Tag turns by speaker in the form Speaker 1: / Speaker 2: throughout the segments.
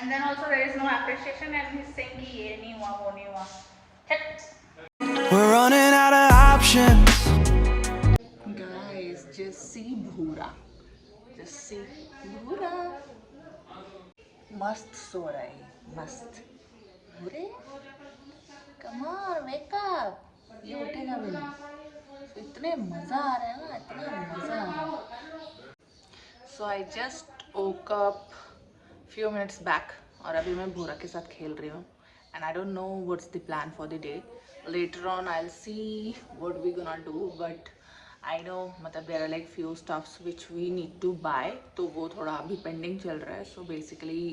Speaker 1: and then also there is no appreciation and he's saying कि ये नहीं हुआ वो नहीं हुआ. We're running out of options. Guys, just see Bhura. Just see Bhura. मस्त सो रहा है, मस्त. भूरे, come on, wake up. ये उठेगा भी नहीं. So इतने मजा आ रहा है ना, इतना मजा आ रहा है. So I just woke up few minutes back और अभी मैं भूरा के साथ खेल रही हूँ. And I don't know what's the plan for the day. Later on I'll see what we gonna do, but I know मतलब there are like few stuffs which we need to buy, तो वो थोड़ा अभी pending चल रहा है. So basically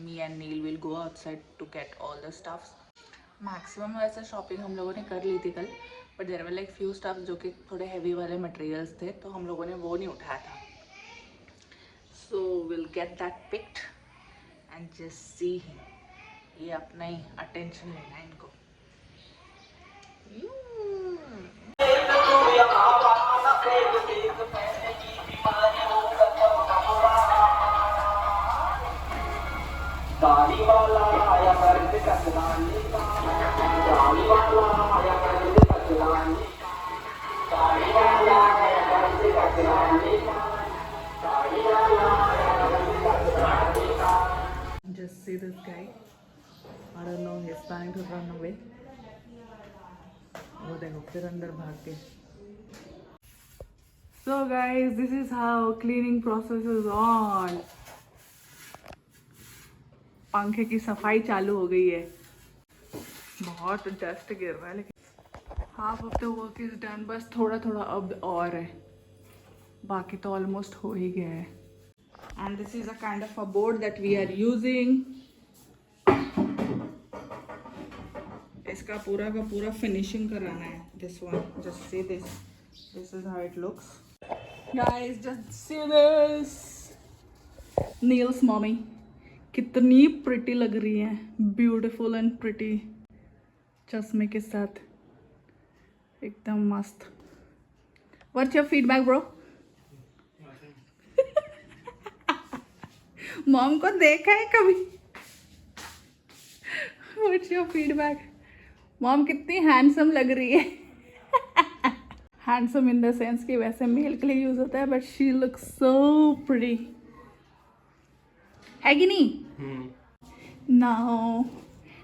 Speaker 1: me and Neil will go outside to get all the stuffs. Maximum वैसे shopping हम लोगों ने कर ली थी कल, but there were like few stuffs जो कि थोड़े heavy वाले materials थे, तो हम लोगों ने वो नहीं उठाया था. So we'll get that picked and just see. ये अपना ही attention लेना है इनको. Just see this guy. I don't know, he's trying to run away. वो देखो फिर अंदर भाग के. So guys, this is how cleaning process is on. पंखे की सफाई चालू हो गई है. बहुत डस्ट गिर रहा है लेकिन half of the work is done. बस थोड़ा थोड़ा अब और है, बाकी तो ऑलमोस्ट हो ही गया है. And this is a kind of a board that we are using. इसका पूरा का पूरा फिनिशिंग कराना है. This one, just see this. This is how it looks. Guys, just see this. Neil's mommy कितनी pretty लग रही है. Beautiful and pretty. चश्मे के साथ एकदम मस्त. What's your feedback, bro? Mom को देखा है कभी? What's your feedback? मॉम कितनी हैंडसम लग रही है. हैंडसम इन द सेंस कि वैसे मेल के लिए यूज होता है, but she looks so pretty. है कि नहीं? Now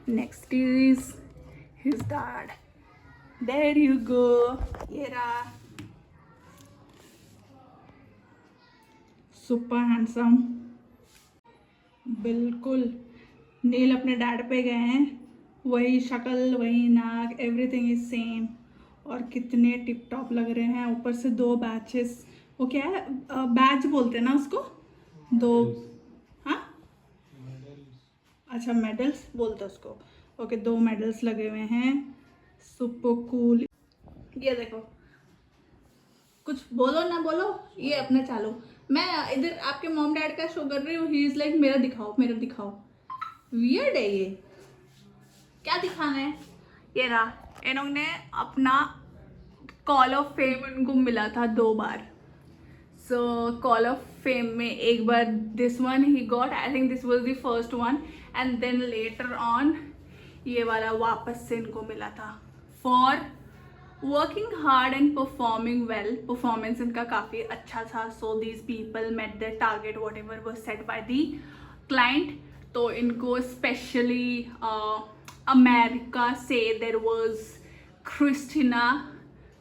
Speaker 1: next is his dad. There you go. ये रहा. Super handsome. बिल्कुल नील अपने डैड पे गए हैं. वही शक्ल, वही नाक, एवरीथिंग इज सेम. और कितने टिप टॉप लग रहे हैं. ऊपर से 2 बैचेस. वो क्या है, बैच बोलते हैं ना उसको? 2. हाँ, अच्छा मेडल्स बोलते हैं उसको. ओके, 2 मेडल्स लगे हुए हैं. Super cool. ये देखो, कुछ बोलो ना बोलो, ये अपने चालू. मैं इधर आपके मॉम डैड का शो कर रही हूँ. ही इज लाइक मेरा दिखाओ मेरा दिखाओ. वियर्ड है ये. क्या दिखाना है? ये रहा. इन्होंने अपना कॉल ऑफ फेम इनको मिला था 2 बार. सो कॉल ऑफ फेम में एक बार this one he got, I think this was the first one, and then later on ये वाला वापस से इनको मिला था for working hard and performing well. Performance इनका काफ़ी अच्छा था. So these people met the target whatever was set by the client. तो इनको स्पेशली अमेरिका से देर वॉज क्रिस्टिना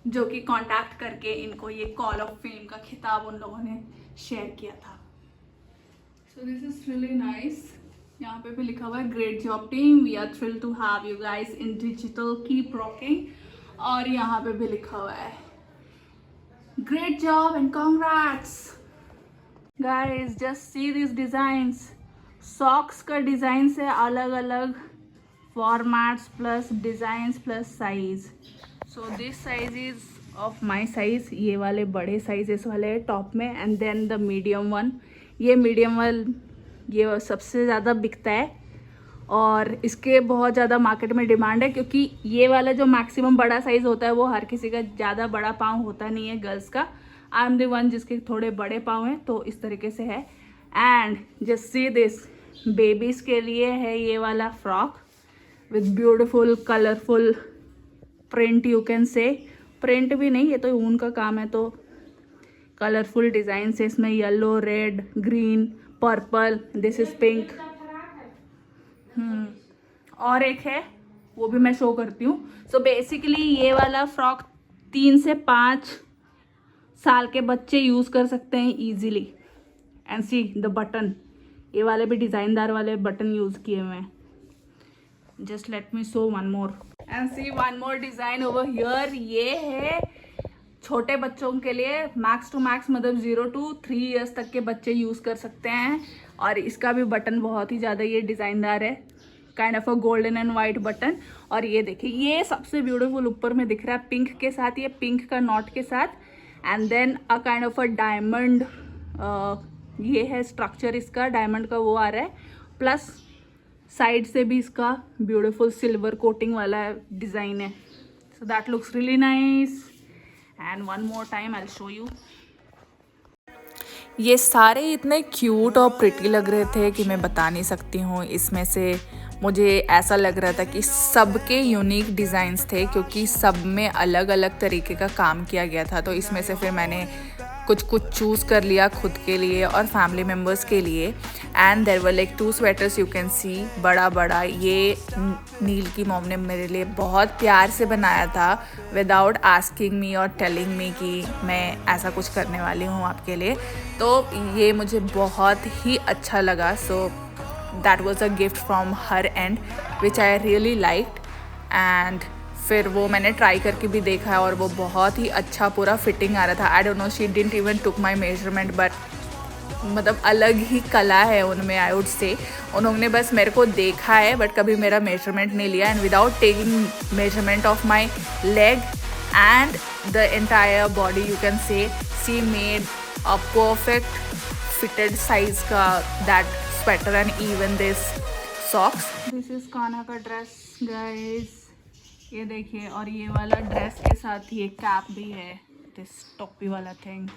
Speaker 1: जो कि कांटेक्ट करके इनको ये कॉल ऑफ फेम का खिताब उन लोगों ने शेयर किया था. So this is really nice. यहाँ पे भी लिखा हुआ है great job team, we are thrilled to have you guys in digital, keep rocking. और यहाँ पे भी लिखा हुआ है great job and congrats. Guys just see this designs. Socks का डिजाइन से अलग अलग formats plus designs plus size. So this size is of my size. ये वाले बड़े साइजेस वाले टॉप में, and then the medium one. ये मीडियम वन ये सबसे ज़्यादा बिकता है और इसके बहुत ज़्यादा मार्केट में डिमांड है, क्योंकि ये वाला जो मैक्सिमम बड़ा साइज़ होता है वो हर किसी का ज़्यादा बड़ा पाँव होता नहीं है गर्ल्स का. आई एम द वन जिसके थोड़े बड़े पाँव हैं, तो इस तरीके से है. And just see this, babies के लिए है ये वाला frock with beautiful colourful print, you can से प्रिंट भी नहीं, ये तो ऊन का काम है, तो कलरफुल डिज़ाइन से इसमें yellow, red, green, purple, this is pink. और एक है वो भी मैं शो करती हूँ। सो बेसिकली ये वाला फ्रॉक 3 से 5 साल के बच्चे यूज़ कर सकते हैं easily. And see the button, ये वाले भी डिज़ाइनदार वाले बटन यूज़ किए हुए हैं। Just let me show one more and see one more design over here. ये है छोटे बच्चों के लिए, मैक्स टू मैक्स मतलब 0 to 3 ईयर्स तक के बच्चे यूज़ कर सकते हैं। और इसका भी बटन बहुत ही ज़्यादा ये डिज़ाइनदार है, kind of a golden and white button. और ये देखिए ये सबसे ब्यूटीफुल ऊपर में दिख रहा है पिंक के साथ, ये पिंक का नॉट के साथ, and then a kind of a diamond, ये है स्ट्रक्चर इसका, डायमंड का वो आ रहा है, प्लस साइड से भी इसका ब्यूटीफुल सिल्वर कोटिंग वाला डिज़ाइन है। So that looks really nice. And one more time I will show you.
Speaker 2: ये सारे इतने क्यूट और प्रिटी लग रहे थे कि मैं बता नहीं सकती हूँ। इसमें से मुझे ऐसा लग रहा था कि सबके यूनिक डिज़ाइंस थे, क्योंकि सब में अलग अलग तरीके का काम किया गया था। तो इसमें से फिर मैंने कुछ कुछ चूज़ कर लिया खुद के लिए और फैमिली मेम्बर्स के लिए। And there were like 2 sweaters you can see, बड़ा बड़ा। ये नील की मॉम ने मेरे लिए बहुत प्यार से बनाया था विदाउट आस्किंग मी और टेलिंग मी कि मैं ऐसा कुछ करने वाली हूँ आपके लिए। तो ये मुझे बहुत ही अच्छा लगा। So that was a gift from her and which I really liked. And फिर वो मैंने ट्राई करके भी देखा और वो बहुत ही अच्छा पूरा फिटिंग आ रहा था। आई don't no, she didn't even took my measurement, but मतलब अलग ही कला है उनमें। आई वुड से उन्होंने बस मेरे को देखा है बट कभी मेरा मेजरमेंट नहीं लिया। And without taking measurement of my leg and the entire body, you can say she made a perfect fitted size का that sweater and even this socks.
Speaker 1: This is Kanha का ड्रेस गाइस, ये देखिए। और ये वाला dress के साथ ये कैप भी है, दिस टोपी वाला thing.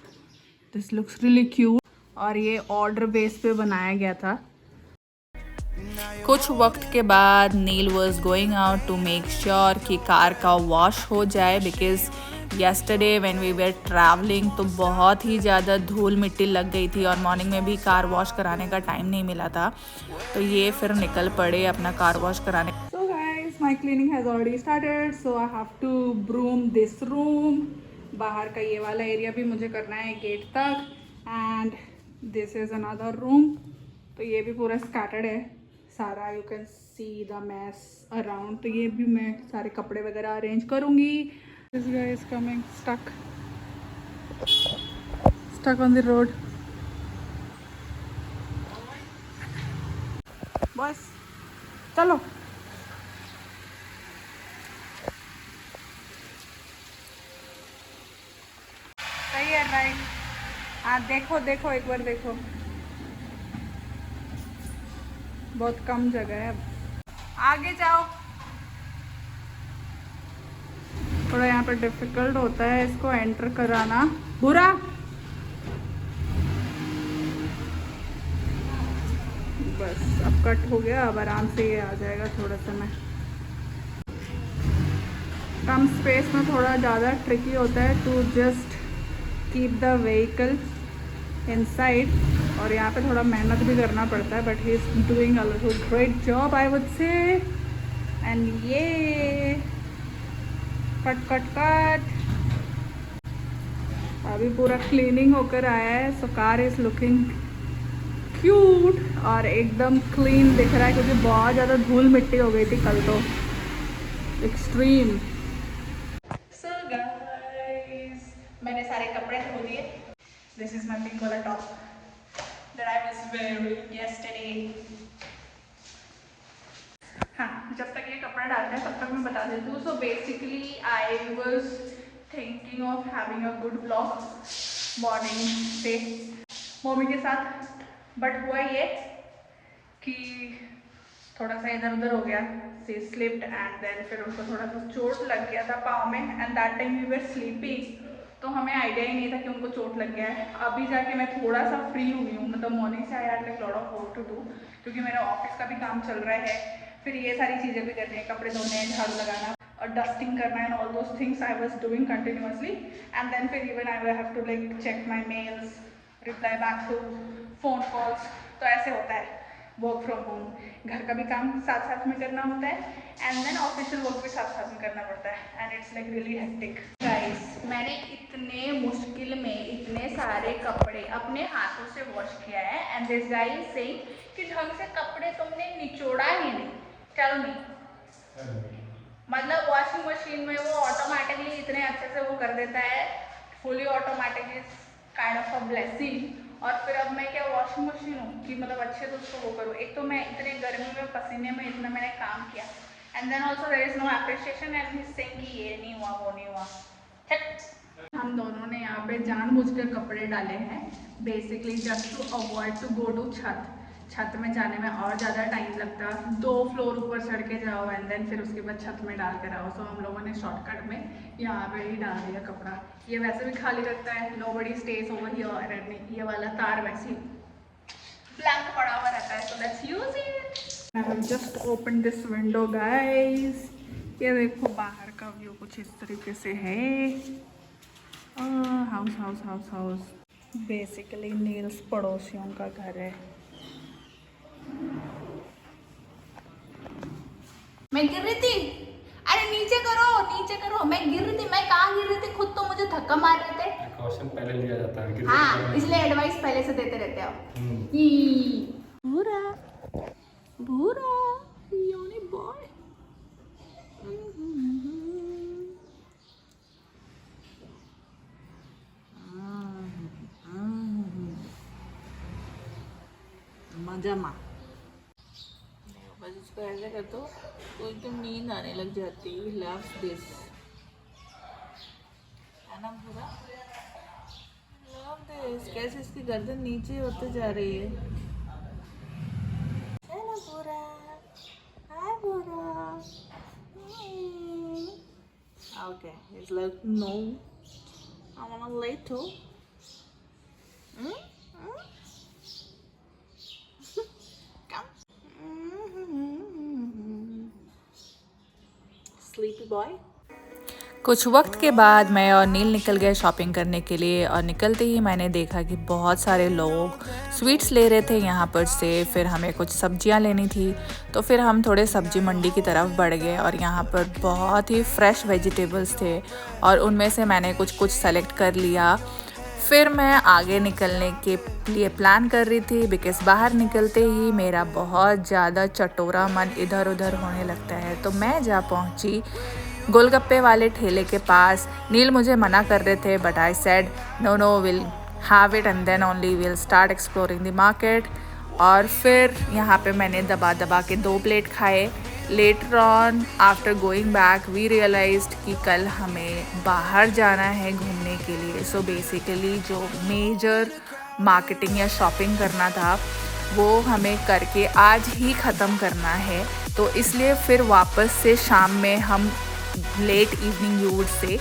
Speaker 1: This looks really cute. और ये ऑर्डर बेस पे बनाया गया था।
Speaker 2: कुछ वक्त के बाद Neel was going out to make sure कि कार का वॉश हो जाए, because yesterday when we were travelling तो बहुत ही ज़्यादा धूल मिट्टी लग गई थी और मॉर्निंग में भी कार वॉश कराने का टाइम नहीं मिला था। तो ये फिर निकल पड़े अपना कार वॉश कराने।
Speaker 1: So guys, my cleaning has already started, so I have to broom this room. बाहर का ये वाला एरिया भी मुझे करना है गेट तक, and this is another room. तो ये भी पूरा स्कैटर्ड है सारा, you can see the mess around. तो ये भी मैं सारे कपड़े वगैरह अरेंज करूँगी। This guy is coming stuck on the road. बस चलो। सही है, राइट। हाँ देखो देखो, एक बार देखो, बहुत कम जगह है, अब आगे जाओ। थोड़ा यहाँ पे डिफिकल्ट होता है इसको एंटर कराना। बुरा बस अब कट हो गया, अब आराम से ये आ जाएगा। थोड़ा सा मैं कम स्पेस में थोड़ा ज़्यादा ट्रिकी होता है to just keep the vehicle inside. और यहाँ पे थोड़ा मेहनत भी करना पड़ता है, but he is doing a great job I would say. And ये कट कट कट अभी पूरा क्लीनिंग होकर आया है। So car is looking cute और एकदम क्लीन दिख रहा है, क्योंकि बहुत ज़्यादा धूल मिट्टी हो गई थी कल तो, एक्सट्रीम। सो गाइस, मैंने सारे कपड़े धो लिए। दिस इज माय पिंक वाला top that I was wearing yesterday. हाँ, जब तक ये कपड़ा डालते हैं तब तक मैं बता देती हूँ। So basically I was thinking of having a good blog morning से मम्मी के साथ, बट हुआ ये कि थोड़ा सा इधर उधर हो गया, सी स्लिप्ड एंड देन फिर उनको थोड़ा सा चोट लग गया था पाँव में, and that time we were sleeping. तो हमें आइडिया ही नहीं था कि उनको चोट लग गया है। अभी जाके मैं थोड़ा सा फ्री हुई हूँ, मतलब मॉर्निंग से I had like lot of work to do, क्योंकि मेरे ऑफिस का भी काम चल रहा है, फिर ये सारी चीज़ें भी करनी है, कपड़े धोने हैं, झाड़ू लगाना और डस्टिंग करना and all those things I was doing continuously. And then फिर even I will have to like check my mails, reply back to phone calls. तो ऐसे होता है वर्क फ्रॉम होम, घर का भी काम साथ साथ में करना होता है एंड देन ऑफिशियल वर्क भी साथ साथ में करना पड़ता है and it's like really hectic. Guys, मैंने इतने मुश्किल में इतने सारे कपड़े अपने हाथों से वॉश किया है and this guy is saying कि ढंग से कपड़े तुमने निचोड़ा ही नहीं। टेल मी, मतलब वॉशिंग मशीन में वो ऑटोमेटिकली इतने अच्छे से वो कर देता है, fully automatic is kind of a blessing. और फिर अब मैं क्या वॉशिंग मशीन हूँ कि मतलब अच्छे से उसको वो करूँ। एक तो मैं इतने गर्मी में पसीने में इतना मैंने काम किया and then also there is no appreciation and he is saying कि ये नहीं हुआ वो नहीं हुआ। हम दोनों ने यहाँ पे जानबूझकर कपड़े डाले हैं basically just to avoid to go to छत में जाने में और ज़्यादा टाइम लगता, 2 फ्लोर ऊपर चढ़ के जाओ एंड देन फिर उसके बाद छत में डाल कर आओ। सो हम लोगों ने शॉर्टकट में यहाँ पे ही डाल दिया कपड़ा। ये वैसे भी खाली रखता है, nobody stage over here and ये वाला तार वैसे ही ब्लैंक पड़ा हुआ रहता है, so let's use it. I have just open this window guys, ये देखो बाहर का व्यू कुछ इस तरीके से है। हाउस बेसिकली नील्स पड़ोसियों का घर है। मैं गिर रही थी, अरे नीचे करो, मैं गिर रही थी। मैं कहाँ गिर रही थी, खुद तो मुझे धक्का मार रहे थे।
Speaker 3: प्रिकॉशन पहले लिया जाता है।
Speaker 1: हाँ, इसलिए एडवाइस पहले से देते रहते हो। भूरा योनी बॉय। मजा मा बस इसको ऐसे कर दो तो एकदम नींद आने लग जाती है। लव्स दिस है ना पूरा, लव दिस। कैसे इसकी गर्दन नीचे होते जा रही है। हेलो पूरा, हाय पूरा। Okay, it's like no, I want little. Sleepy boy.
Speaker 2: कुछ वक्त के बाद मैं और नील निकल गए शॉपिंग करने के लिए और निकलते ही मैंने देखा कि बहुत सारे लोग स्वीट्स ले रहे थे यहाँ पर से। फिर हमें कुछ सब्जियाँ लेनी थी तो फिर हम थोड़े सब्जी मंडी की तरफ बढ़ गए और यहाँ पर बहुत ही फ्रेश वेजिटेबल्स थे और उनमें से मैंने कुछ सेलेक्ट कर लिया। फिर मैं आगे निकलने के लिए प्लान कर रही थी बिकॉज़ बाहर निकलते ही मेरा बहुत ज़्यादा चटोरा मन इधर उधर होने लगता है। तो मैं जा पहुँची गोलगप्पे वाले ठेले के पास। नील मुझे मना कर रहे थे but I said no will have it and then only will start exploring the market. और फिर यहाँ पे मैंने दबा के 2 प्लेट खाए। Later on after going back we realised कि कल हमें बाहर जाना है घूमने के लिए। सो बेसिकली जो मेजर मार्केटिंग या शॉपिंग करना था वो हमें करके आज ही ख़त्म करना है। तो इसलिए फिर वापस से शाम में हम late evening you would say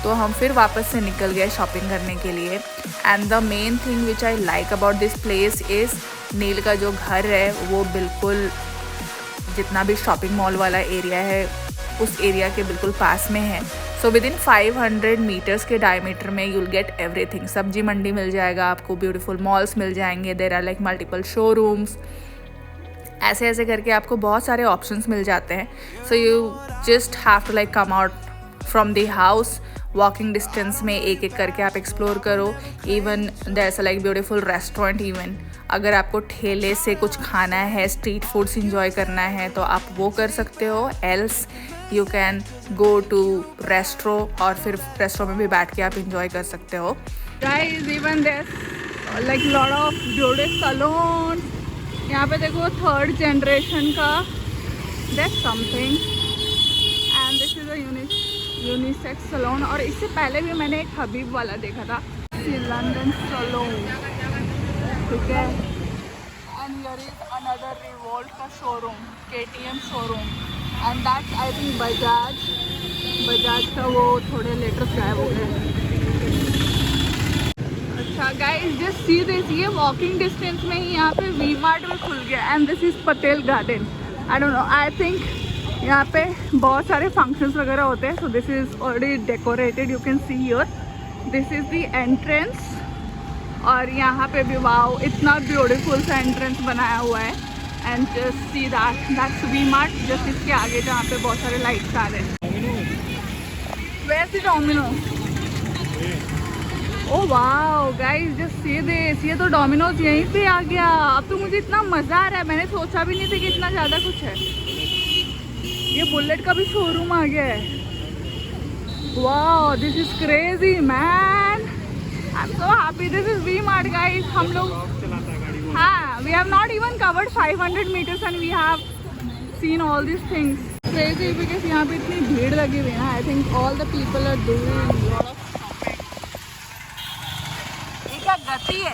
Speaker 2: तो हम फिर वापस से निकल गए शॉपिंग करने के लिए। And the main thing which I like about this place is Neel का जो घर है वो बिल्कुल जितना भी शॉपिंग मॉल वाला एरिया है उस एरिया के बिल्कुल पास में है। सो विद इन 500 मीटर्स के डायमीटर में यूल गेट एवरीथिंग। सब्जी मंडी मिल जाएगा आपको, ब्यूटीफुल मॉल्स मिल जाएंगे, there are like multiple showrooms. ऐसे करके आपको बहुत सारे ऑप्शंस मिल जाते हैं। So you just have to like come out from the house, walking distance में एक करके आप एक्सप्लोर करो। Even there is like beautiful restaurant. Even अगर आपको ठेले से कुछ खाना है, स्ट्रीट फूड्स इंजॉय करना है तो आप वो कर सकते हो। Else you can go to restro और फिर रेस्ट्रो में भी बैठ के आप इंजॉय कर सकते हो।
Speaker 1: Guys, even there like lot of beauty salon. यहाँ पे देखो 3rd जनरेशन का, that's something. And this is a unisex salon. और इससे पहले भी मैंने एक हबीब वाला देखा था, लंदन सैलून, ठीक है। And here is another Revolt का showroom, KTM showroom. And that's I think Bajaj का वो थोड़े लेटेस्ट गायब हो गए। अच्छा गाइस जस्ट सी दिस, ये वॉकिंग डिस्टेंस में ही यहाँ पे वी मार्ट में खुल गया and this is Patel Garden. I don't know, I think यहाँ पे बहुत सारे फंक्शंस वगैरह होते हैं. So this is already decorated, you can see here. This is the entrance और यहाँ पे भी वाओ इतना ब्यूटीफुल सा एंट्रेंस बनाया हुआ है. And just see that's V Mart. Just इसके आगे जहाँ पे बहुत सारे लाइट्स आ रहे हैं. वैसे Domino's. Oh wow guys just see this, ये तो डोमिनोज यहीं पे आ गया. अब तो मुझे इतना मज़ा आ रहा है, मैंने सोचा भी नहीं था कि इतना ज़्यादा कुछ है. ये बुलेट का भी शोरूम आ गया है. Wow this is crazy man. I am so happy. This is V Mart guys. हम लोग हाँ, we have not even covered 500 meters and we have seen all this things. Crazy because यहाँ पे इतनी भीड़ लगी हुई है ना. I think all the people are doing lot of shopping. ये क्या गति है?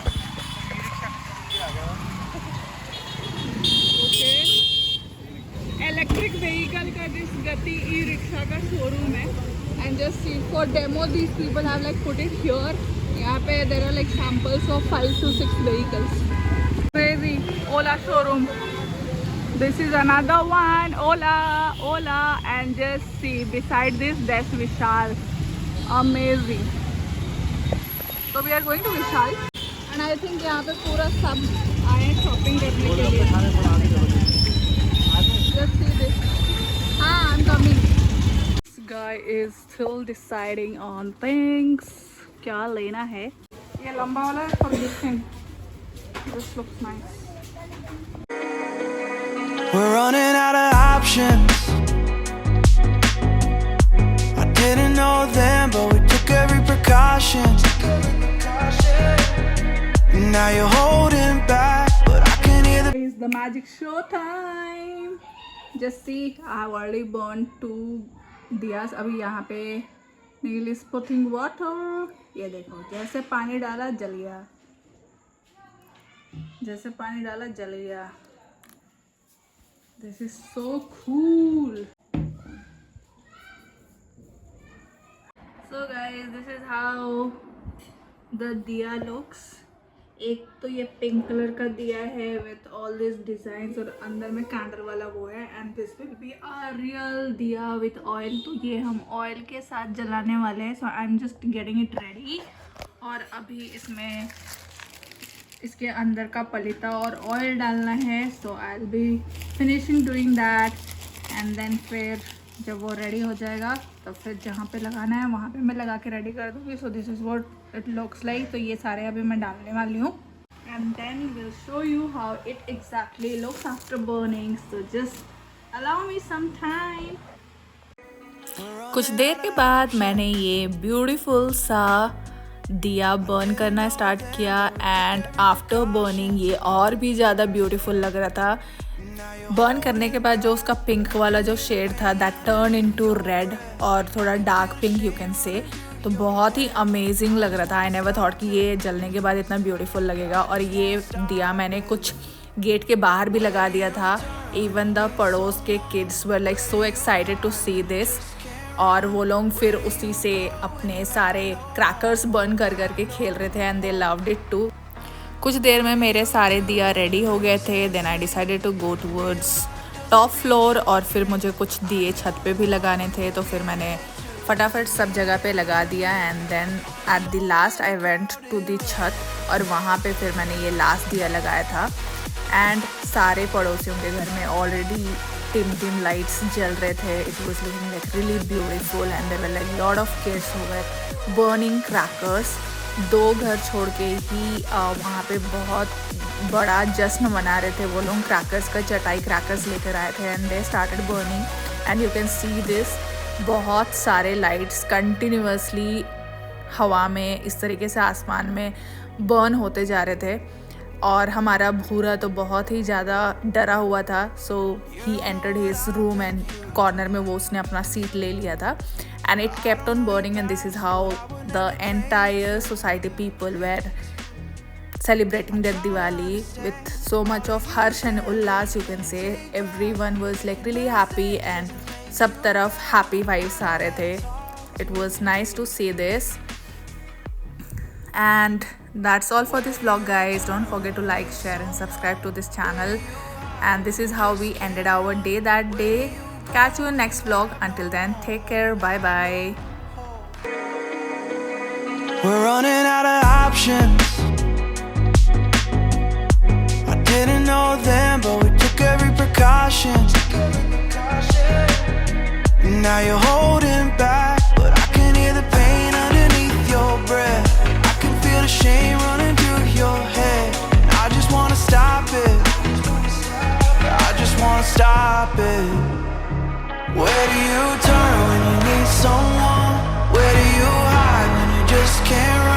Speaker 1: ओके, इलेक्ट्रिक व्हीकल का दिस गति ई रिक्शा का शोरूम है. And just see for demo this people have like put it here. यहाँ पे there are like samples of 5 to 6 vehicles. Crazy. Ola showroom. This is another one. Ola, and just see beside this there's Vishal. Amazing. So we are going to Vishal and I think यहाँ पे पूरा सब आए हैं shopping करने के लिए. Just see this. हाँ, I'm coming. This guy is still deciding on things. क्या लेना है? ये लंबा वाला है for this thing. This looks nice.
Speaker 4: We're running out of options. I didn't know them, but we took every precaution. Now you're holding back, but I can hear the
Speaker 1: It's the magic show time. Just see, I have already burned 2 diyas. अभी यहाँ पे नील is putting water. ये देखो जैसे पानी डाला जल गया. जैसे पानी डाला जल गया. This is so cool. So guys, this is how the diya looks. एक तो ये पिंक कलर का दिया है with all these designs और अंदर में कैंडल वाला वो है. And this will be a real दिया with oil. तो ये हम ऑयल के साथ जलाने वाले हैं. So I'm just getting it ready. और अभी इसमें इसके अंदर का पलीता और ऑयल डालना है. So I will be finishing doing that and then फिर जब वो रेडी हो जाएगा तो फिर जहाँ पे लगाना है वहाँ पे मैं लगा के रेडी कर दूँगी. So this is what it looks like. तो ये सारे अभी मैं डालने वाली हूँ and then will show you how it exactly looks after burning. So just allow me some time.
Speaker 2: कुछ देर के बाद मैंने ये ब्यूटीफुल सा दिया बर्न करना स्टार्ट किया एंड आफ्टर बर्निंग ये और भी ज़्यादा ब्यूटीफुल लग रहा था. बर्न करने के बाद जो उसका पिंक वाला जो शेड था दैट टर्न इनटू रेड और थोड़ा डार्क पिंक यू कैन से. तो बहुत ही अमेजिंग लग रहा था. आई नेवर थॉट कि ये जलने के बाद इतना ब्यूटीफुल लगेगा. और ये दिया मैंने कुछ गेट के बाहर भी लगा दिया था. इवन द पड़ोस के kids were like so excited to see this. और वो लोग फिर उसी से अपने सारे क्रैकर्स बर्न कर करके खेल रहे थे and they loved it too. कुछ देर में मेरे सारे दिया रेडी हो गए थे. Then I decided to go towards top floor और फिर मुझे कुछ दिए छत पे भी लगाने थे. तो फिर मैंने फटाफट सब जगह पे लगा दिया and then at the last I went to the छत और वहाँ पे फिर मैंने ये लास्ट दिया लगाया था. एंड सारे पड़ोसियों के घर में ऑलरेडी टिम लाइट्स जल रहे थे. It was looking like really beautiful and there were like lot of kids who were burning crackers. 2 घर छोड़ के ही वहाँ पे बहुत बड़ा जश्न मना रहे थे वो लोग. क्रैकर्स का चटाई क्रैकर्स लेकर आए थे and they started burning and you can see this. बहुत सारे लाइट्स कंटिन्यूसली हवा में इस तरीके से आसमान में बर्न होते जा रहे थे. और हमारा भूरा तो बहुत ही ज़्यादा डरा हुआ था. So he entered his room and corner में वो उसने अपना सीट ले लिया था. And it kept on burning and this is how the entire society people were celebrating their Diwali with so much of harsh and ullas you can say. Everyone was like really happy and सब तरफ happy vibes आ रहे थे. It was nice to see this. And That's all for this vlog, guys. Don't forget to like, share and subscribe to this channel. And this is how we ended our day that day. Catch you in next vlog. Until then, take care. Bye bye.
Speaker 4: We're running out of options. I didn't know then, but we took every precaution. Now you're holding back, but I can hear the pain underneath your breath. I can feel the shame running through your head. And I just wanna stop it. I just wanna stop it. Where do you turn when you need someone? Where do you hide when you just can't run?